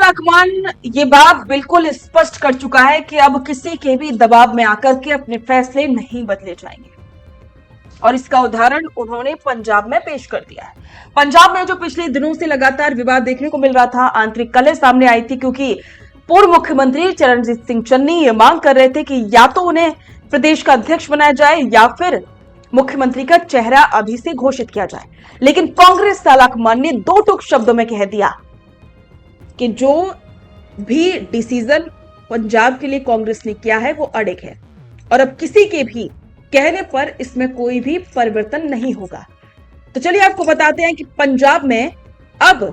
रहमान ये बात बिल्कुल स्पष्ट कर चुका है कि अब किसी के भी दबाव में आकर के अपने फैसले नहीं बदले जाएंगे और इसका उदाहरण उन्होंने पंजाब में पेश कर दिया है। पंजाब में जो पिछले दिनों से लगातार विवाद देखने को मिल रहा था, आंतरिक कलह सामने आई थी क्योंकि पूर्व मुख्यमंत्री चरणजीत सिंह चन्नी ये मांग कर रहे थे कि या तो उन्हें प्रदेश का अध्यक्ष बनाया जाए या फिर मुख्यमंत्री का चेहरा अभी से घोषित किया जाए। लेकिन कांग्रेस सालाकमान ने दो टूक शब्दों में कह दिया कि जो भी डिसीजन पंजाब के लिए कांग्रेस ने किया है वो अड़िग है और अब किसी के भी कहने पर इसमें कोई भी परिवर्तन नहीं होगा। तो चलिए आपको बताते हैं कि पंजाब में अब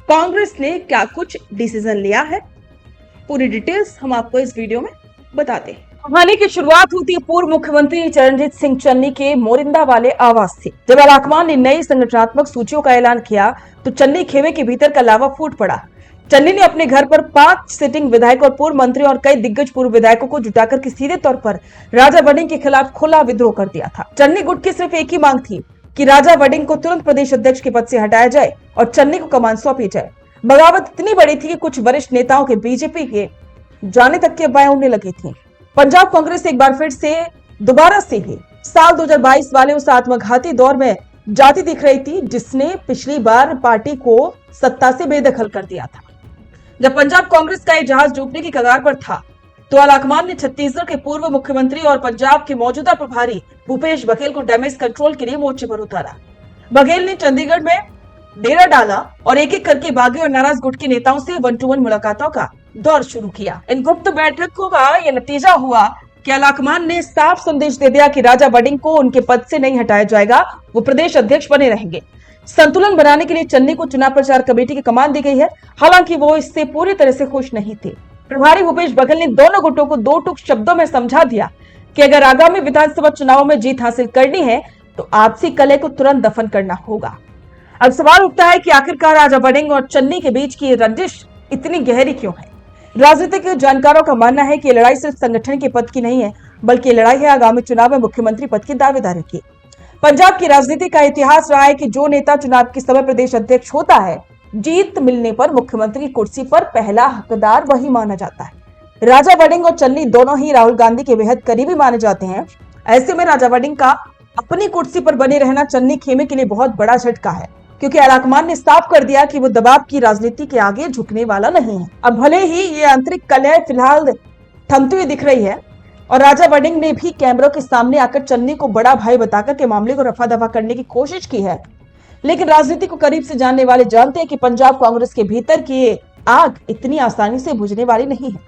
कांग्रेस ने क्या कुछ डिसीजन लिया है। पूरी डिटेल्स हम आपको इस वीडियो में बताते हैं। कहानी की शुरुआत होती है पूर्व मुख्यमंत्री चरणजीत सिंह चन्नी के मोरिंदा वाले आवास से। जब रहमान ने नई संगठनात्मक सूचियों का ऐलान किया तो चन्नी खेमे के भीतर का लावा फूट पड़ा। चन्नी ने अपने घर पर 5 सिटिंग विधायक और पूर्व मंत्री और कई दिग्गज पूर्व विधायकों को जुटाकर के सीधे तौर पर राजा वड़िंग के खिलाफ खुला विद्रोह कर दिया था। चन्नी गुट की सिर्फ एक ही मांग थी कि राजा वड़िंग को तुरंत प्रदेश अध्यक्ष के पद से हटाया जाए और चन्नी को कमान सौंपी जाए। बगावत इतनी बड़ी थी कि कुछ वरिष्ठ नेताओं के बीजेपी के जाने तक के बाएं उड़ने लगी थी। पंजाब कांग्रेस एक बार फिर से दोबारा से ही साल 2022 वाले उस आत्मघाती दौर में जाती दिख रही थी जिसने पिछली बार पार्टी को सत्ता से बेदखल कर दिया था। जब पंजाब कांग्रेस का ये जहाज डूबने की कगार पर था तो रहमान ने छत्तीसगढ़ के पूर्व मुख्यमंत्री और पंजाब के मौजूदा प्रभारी भूपेश बघेल को डैमेज कंट्रोल के लिए मोर्चे पर उतारा। बघेल ने चंडीगढ़ में डेरा डाला और एक एक करके बागी और नाराज गुट के नेताओं से 1-to-1 मुलाकातों का दौर शुरू किया। इन गुप्त बैठकों का यह नतीजा हुआ कि रहमान ने साफ संदेश दे दिया कि राजा वड़िंग को उनके पद से नहीं हटाया जाएगा, वो प्रदेश अध्यक्ष बने रहेंगे। संतुलन बनाने के लिए चन्नी को चुनाव प्रचार कमेटी की कमान दी गई है। हालांकि वो इससे पूरी तरह से खुश नहीं थे। प्रभारी भूपेश बघेल ने दोनों गुटों को दो टूक शब्दों में समझा दिया कि अगर आगामी विधानसभा चुनावों में जीत हासिल करनी है तो आपसी कलह को तुरंत दफन करना होगा। अब सवाल उठता है कि आखिरकार राजा वड़िंग और चन्नी के बीच की रंजिश इतनी गहरी क्यों है। राजनीतिक जानकारों का मानना है कि ये लड़ाई सिर्फ संगठन के पद की नहीं है, बल्कि ये लड़ाई है आगामी चुनाव में मुख्यमंत्री पद की दावेदारी की। पंजाब की राजनीति का इतिहास रहा है कि जो नेता चुनाव के समय प्रदेश अध्यक्ष होता है, जीत मिलने पर मुख्यमंत्री की कुर्सी पर पहला हकदार वही माना जाता है। राजा वड़िंग और चन्नी दोनों ही राहुल गांधी के बेहद करीबी माने जाते हैं। ऐसे में राजा वड़िंग का अपनी कुर्सी पर बने रहना चन्नी खेमे के लिए बहुत बड़ा झटका है, क्योंकि रहमान ने साफ कर दिया कि वो दबाव की राजनीति के आगे झुकने वाला नहीं है। अब भले ही ये आंतरिक कलह फिलहाल थमती हुई दिख रही है और राजा वड़िंग ने भी कैमरों के सामने आकर चन्नी को बड़ा भाई बताकर के मामले को रफा दफा करने की कोशिश की है, लेकिन राजनीति को करीब से जानने वाले जानते हैं कि पंजाब कांग्रेस के भीतर की आग इतनी आसानी से बुझने वाली नहीं है।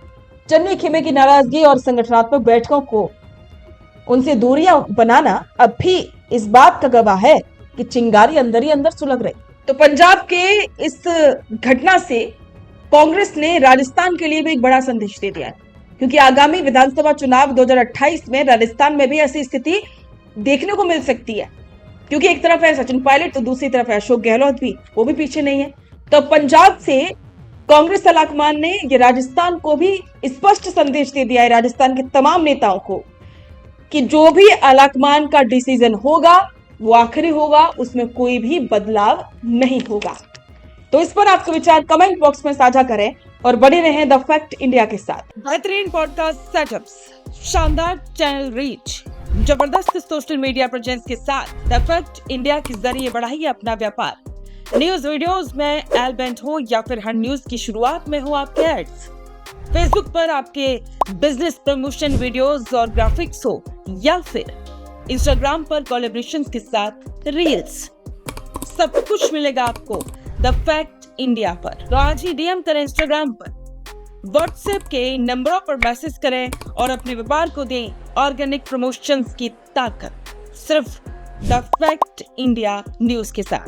चन्नी खेमे की नाराजगी और संगठनात्मक बैठकों को उनसे दूरियां बनाना अब भी इस बात का गवाह है कि चिंगारी अंदर ही अंदर सुलग रही। तो पंजाब के इस घटना से कांग्रेस ने राजस्थान के लिए भी एक बड़ा संदेश दे दिया है, क्योंकि आगामी विधानसभा चुनाव 2028 में राजस्थान में भी ऐसी स्थिति देखने को मिल सकती है, क्योंकि एक तरफ है सचिन पायलट तो दूसरी तरफ है अशोक गहलोत भी, वो भी पीछे नहीं है। तो पंजाब से कांग्रेस रहमान ने ये राजस्थान को भी स्पष्ट संदेश दे दिया है, राजस्थान के तमाम नेताओं को, कि जो भी रहमान का डिसीजन होगा वो आखिरी होगा, उसमें कोई भी बदलाव नहीं होगा। तो इस पर आपके विचार कमेंट बॉक्स में साझा करें और बने रहें द फैक्ट इंडिया के साथ। बेहतरीन पॉडकास्ट सेटअप्स, शानदार चैनल रीच, जबरदस्त सोशल मीडिया प्रेजेंस के साथ द फैक्ट इंडिया के जरिए बढ़ाइए अपना व्यापार। न्यूज वीडियोस में एल बेंट हो या फिर हर न्यूज की शुरुआत में हो आपके एड्स, फेसबुक पर आपके बिजनेस प्रमोशन वीडियोस और ग्राफिक्स हो या फिर इंस्टाग्राम पर कोलैबोरेशंस के साथ रील्स, सब कुछ मिलेगा आपको द फैक्ट इंडिया पर। तो आज ही डीएम करें इंस्टाग्राम पर, व्हाट्सएप के नंबरों पर मैसेज करें और अपने व्यापार को दें ऑर्गेनिक प्रमोशंस की ताकत, सिर्फ द फैक्ट इंडिया न्यूज के साथ।